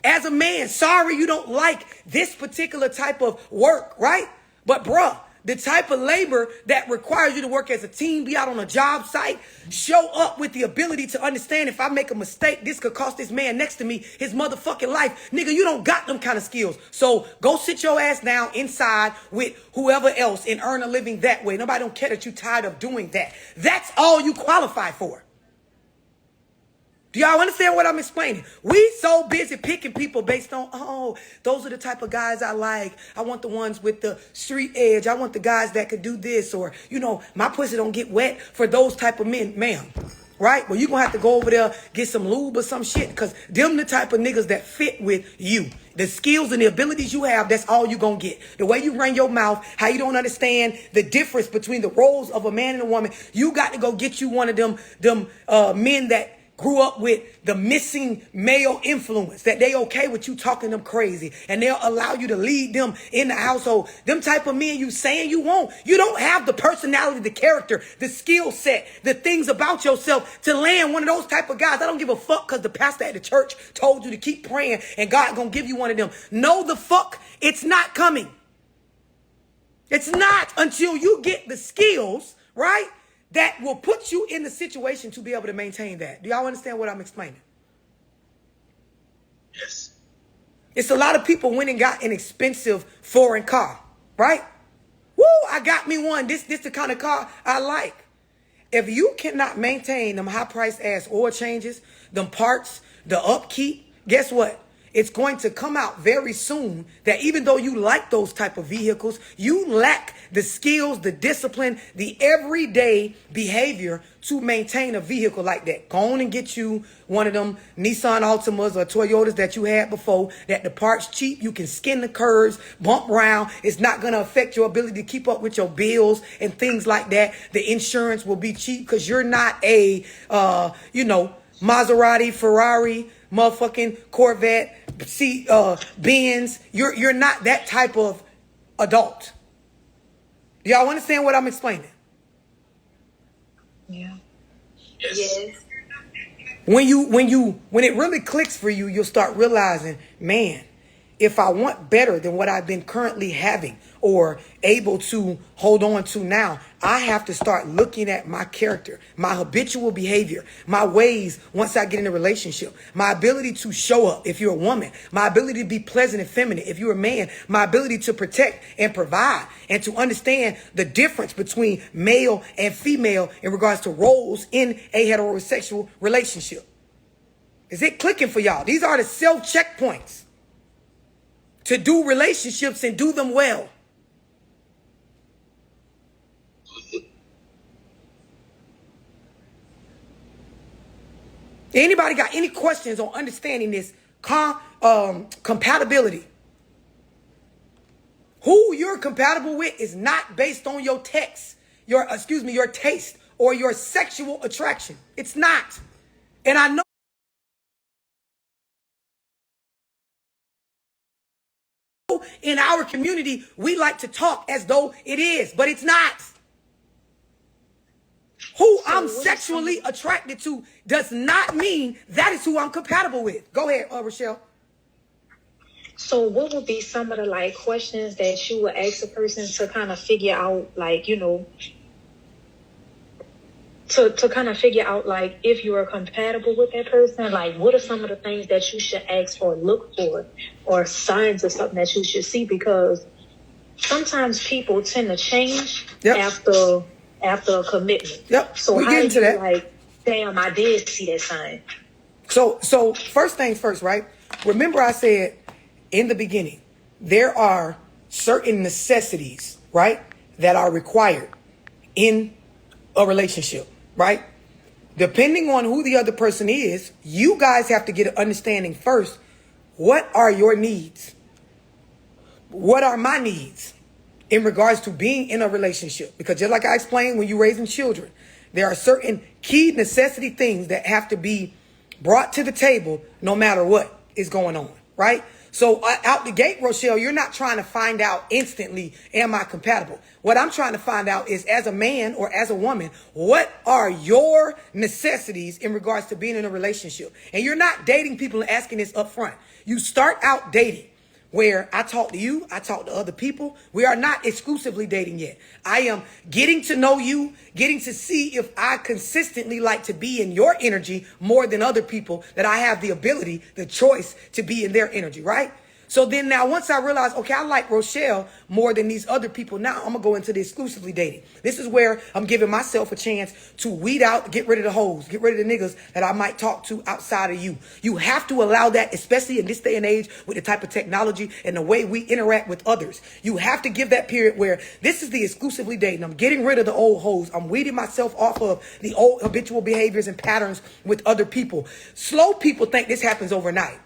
S1: As a man, sorry you don't like this particular type of work, right? But bruh, the type of labor that requires you to work as a team, be out on a job site, show up with the ability to understand if I make a mistake, this could cost this man next to me his motherfucking life. Nigga, you don't got them kind of skills. So go sit your ass down inside with whoever else and earn a living that way. Nobody don't care that you tired of doing that. That's all you qualify for. Do y'all understand what I'm explaining? We so busy picking people based on, oh, those are the type of guys I like. I want the ones with the street edge. I want the guys that could do this. Or, you know, my pussy don't get wet for those type of men, ma'am. Right? Well, you're going to have to go over there, get some lube or some shit. Because them the type of niggas that fit with you. The skills and the abilities you have, that's all you're going to get. The way you run your mouth, how you don't understand the difference between the roles of a man and a woman. You got to go get you one of them men that grew up with the missing male influence, that they okay with you talking them crazy and they'll allow you to lead them in the household. Them type of men you saying you want. You don't have the personality, the character, the skill set, the things about yourself to land one of those type of guys. I don't give a fuck because the pastor at the church told you to keep praying and God gonna give you one of them. No, the fuck, it's not coming. It's not until you get the skills, right, that will put you in the situation to be able to maintain that. Do y'all understand what I'm explaining?
S3: Yes.
S1: It's a lot of people went and got an expensive foreign car, right? Woo, I got me one. This the kind of car I like. If you cannot maintain them high-priced ass oil changes, them parts, the upkeep, guess what? It's going to come out very soon that even though you like those type of vehicles, you lack the skills, the discipline, the everyday behavior to maintain a vehicle like that. Go on and get you one of them Nissan Altimas or Toyotas that you had before, that the parts cheap. You can skin the curves, bump around. It's not going to affect your ability to keep up with your bills and things like that. The insurance will be cheap because you're not a, Maserati, Ferrari, motherfucking Corvette, Benz. You're not that type of adult. Do y'all understand what I'm explaining?
S2: Yeah.
S3: Yes.
S1: When it really clicks for you, you'll start realizing, man, if I want better than what I've been currently having or able to hold on to now, I have to start looking at my character, my habitual behavior, my ways once I get in a relationship, my ability to show up if you're a woman, my ability to be pleasant and feminine if you're a man, my ability to protect and provide, and to understand the difference between male and female in regards to roles in a heterosexual relationship. Is it clicking for y'all? These are the self-checkpoints to do relationships and do them well. Anybody got any questions on understanding this compatibility? Who you're compatible with is not based on your your taste or your sexual attraction. It's not. And I know in our community, we like to talk as though it is, but it's not. Who I'm sexually attracted to does not mean that is who I'm compatible with. Go ahead, Rochelle.
S2: So what would be some of the like questions that you would ask a person to kind of figure out, like, you know, to kind of figure out like if you are compatible with that person? Like, what are some of the things that you should ask or look for, or signs of something that you should see? Because sometimes people tend to change after a commitment.
S1: Yep.
S2: So
S1: we
S2: how
S1: get into
S2: you
S1: that.
S2: like, damn, I did see that sign.
S1: So first things first, right? Remember I said in the beginning, there are certain necessities, right, that are required in a relationship, right? Depending on who the other person is, you guys have to get an understanding first. What are your needs? What are my needs in regards to being in a relationship? Because just like I explained, when you're raising children, there are certain key necessity things that have to be brought to the table no matter what is going on, right? So out the gate, Rochelle, you're not trying to find out instantly, am I compatible? What I'm trying to find out is, as a man or as a woman, what are your necessities in regards to being in a relationship? And you're not dating people and asking this up front. You start out dating where I talk to you, I talk to other people. We are not exclusively dating yet. I am getting to know you, getting to see if I consistently like to be in your energy more than other people, that I have the ability, the choice to be in their energy, right? So then now once I realized, okay, I like Rochelle more than these other people, now I'm going to go into the exclusively dating. This is where I'm giving myself a chance to weed out, get rid of the hoes, get rid of the niggas that I might talk to outside of you. You have to allow that, especially in this day and age with the type of technology and the way we interact with others. You have to give that period where this is the exclusively dating. I'm getting rid of the old hoes. I'm weeding myself off of the old habitual behaviors and patterns with other people. Slow people think this happens overnight.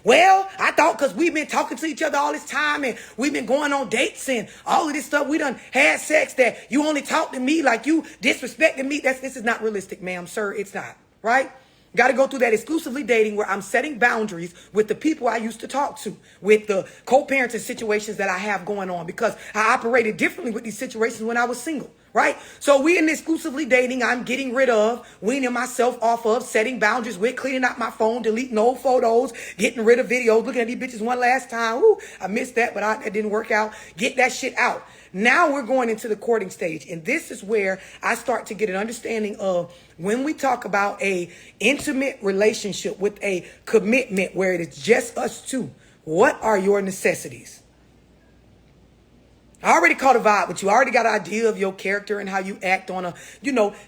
S1: Well, I thought because we've been talking to each other all this time and we've been going on dates and all of this stuff, we done had sex, that you only talk to me like you disrespecting me. This is not realistic, ma'am, sir. It's not, right? Got to go through that exclusively dating where I'm setting boundaries with the people I used to talk to, with the co-parenting situations that I have going on, because I operated differently with these situations when I was single. Right? So we in exclusively dating. I'm getting rid of, weaning myself off of, setting boundaries with, cleaning out my phone, deleting old photos, getting rid of videos, looking at these bitches one last time. Ooh, I missed that, but that didn't work out. Get that shit out. Now we're going into the courting stage. And this is where I start to get an understanding of when we talk about a intimate relationship with a commitment where it is just us two, what are your necessities? I already caught a vibe with you. I already got an idea of your character and how you act on a,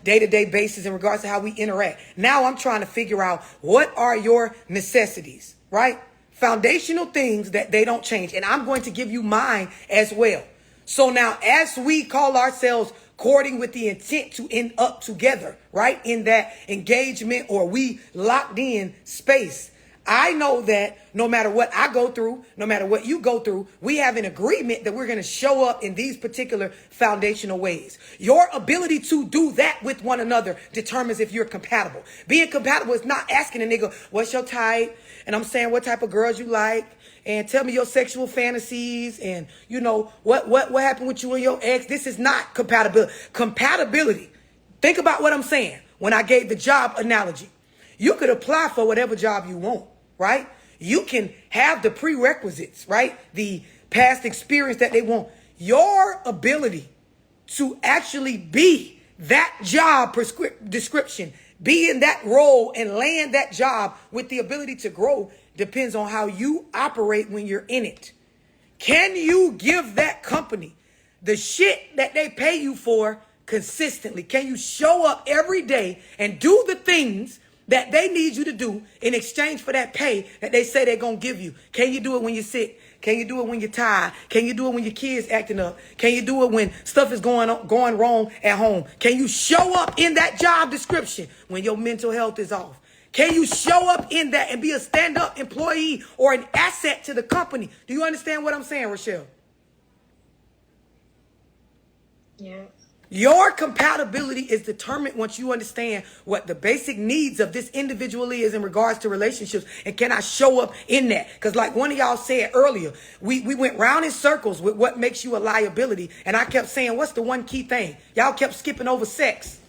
S1: day-to-day basis in regards to how we interact. Now I'm trying to figure out what are your necessities, right? Foundational things that they don't change. And I'm going to give you mine as well. So now as we call ourselves courting with the intent to end up together, right? In that engagement or we locked in space. I know that no matter what I go through, no matter what you go through, we have an agreement that we're going to show up in these particular foundational ways. Your ability to do that with one another determines if you're compatible. Being compatible is not asking a nigga, what's your type? And I'm saying, what type of girls you like? And tell me your sexual fantasies and, what happened with you and your ex. This is not compatibility. Compatibility. Think about what I'm saying when I gave the job analogy. You could apply for whatever job you want. Right? You can have the prerequisites, right? The past experience that they want. Your ability to actually be that job description, be in that role and land that job with the ability to grow depends on how you operate when you're in it. Can you give that company the shit that they pay you for consistently? Can you show up every day and do the things that they need you to do in exchange for that pay that they say they're going to give you? Can you do it when you're sick? Can you do it when you're tired? Can you do it when your kids acting up? Can you do it when stuff is going wrong at home? Can you show up in that job description when your mental health is off? Can you show up in that and be a stand-up employee or an asset to the company? Do you understand what I'm saying, Rochelle?
S2: Yeah.
S1: Your compatibility is determined once you understand what the basic needs of this individual is in regards to relationships, and can I show up in that? Because like one of y'all said earlier, we went round in circles with what makes you a liability, and I kept saying, what's the one key thing? Y'all kept skipping over sex.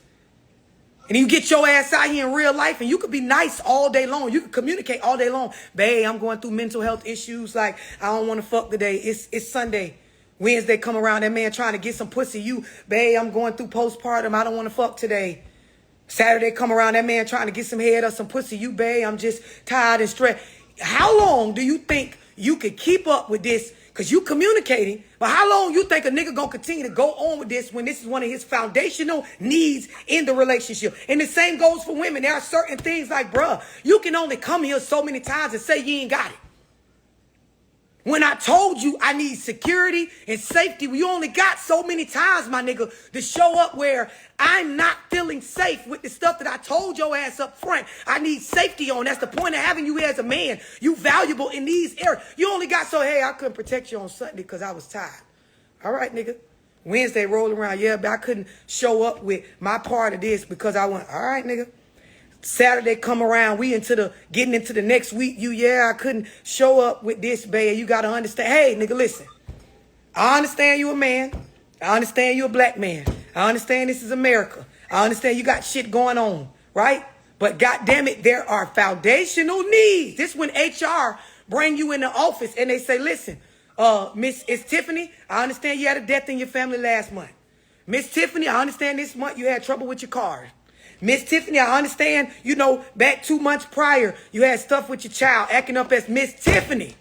S1: And you get your ass out here in real life and you could be nice all day long. You could communicate all day long. Babe, I'm going through mental health issues. Like, I don't want to fuck today. It's Sunday. Wednesday come around, that man trying to get some pussy. You, babe, I'm going through postpartum. I don't want to fuck today. Saturday come around, that man trying to get some head or some pussy. You, babe, I'm just tired and stressed. How long do you think you could keep up with this? Because you communicating, but how long you think a nigga gonna continue to go on with this when this is one of his foundational needs in the relationship? And the same goes for women. There are certain things like, bruh, you can only come here so many times and say you ain't got it. When I told you I need security and safety, you only got so many times, my nigga, to show up where I'm not feeling safe with the stuff that I told your ass up front. I need safety on. That's the point of having you as a man. You valuable in these areas. You only got so, hey, I couldn't protect you on Sunday because I was tired. All right, nigga. Wednesday roll around. Yeah, but I couldn't show up with my part of this because I went, all right, nigga. Saturday come around, we getting into the next week. I couldn't show up with this, babe. You got to understand. Hey, nigga, listen. I understand you a man. I understand you a black man. I understand this is America. I understand you got shit going on, right? But goddamn it, there are foundational needs. This when HR bring you in the office and they say, listen, it's Tiffany. I understand you had a death in your family last month. Miss Tiffany, I understand this month you had trouble with your car. Miss Tiffany, I understand, back 2 months prior, you had stuff with your child acting up as Miss Tiffany.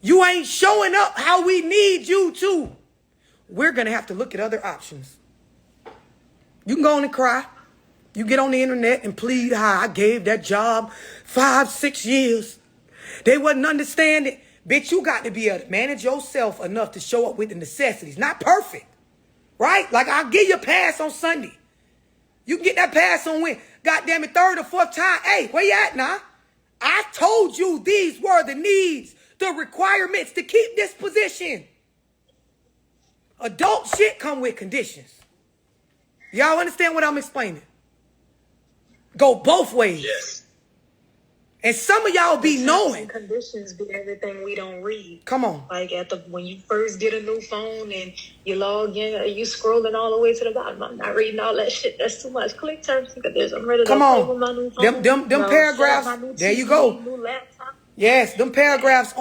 S1: You ain't showing up how we need you to. We're going to have to look at other options. You can go on and cry. You get on the internet and plead how I gave that job 5-6 years. They wasn't understanding. Bitch, you got to be able to manage yourself enough to show up with the necessities. Not perfect. Right? Like, I'll give you a pass on Sunday. You can get that pass on when? Goddamn it, third or fourth time. Hey, where you at now? I told you these were the needs, the requirements to keep this position. Adult shit come with conditions. Y'all understand what I'm explaining? Go both ways.
S3: Yes.
S1: And some of y'all be knowing.
S2: Conditions be everything we don't read.
S1: Come on.
S2: Like when you first get a new phone and you log in, you scrolling all the way to the bottom. I'm not reading all that shit. That's too much. Click terms and conditions. I'm ready to
S1: Come
S2: play
S1: on.
S2: with my new phone.
S1: Them paragraphs. There you go.
S2: New laptop.
S1: Yes, them paragraphs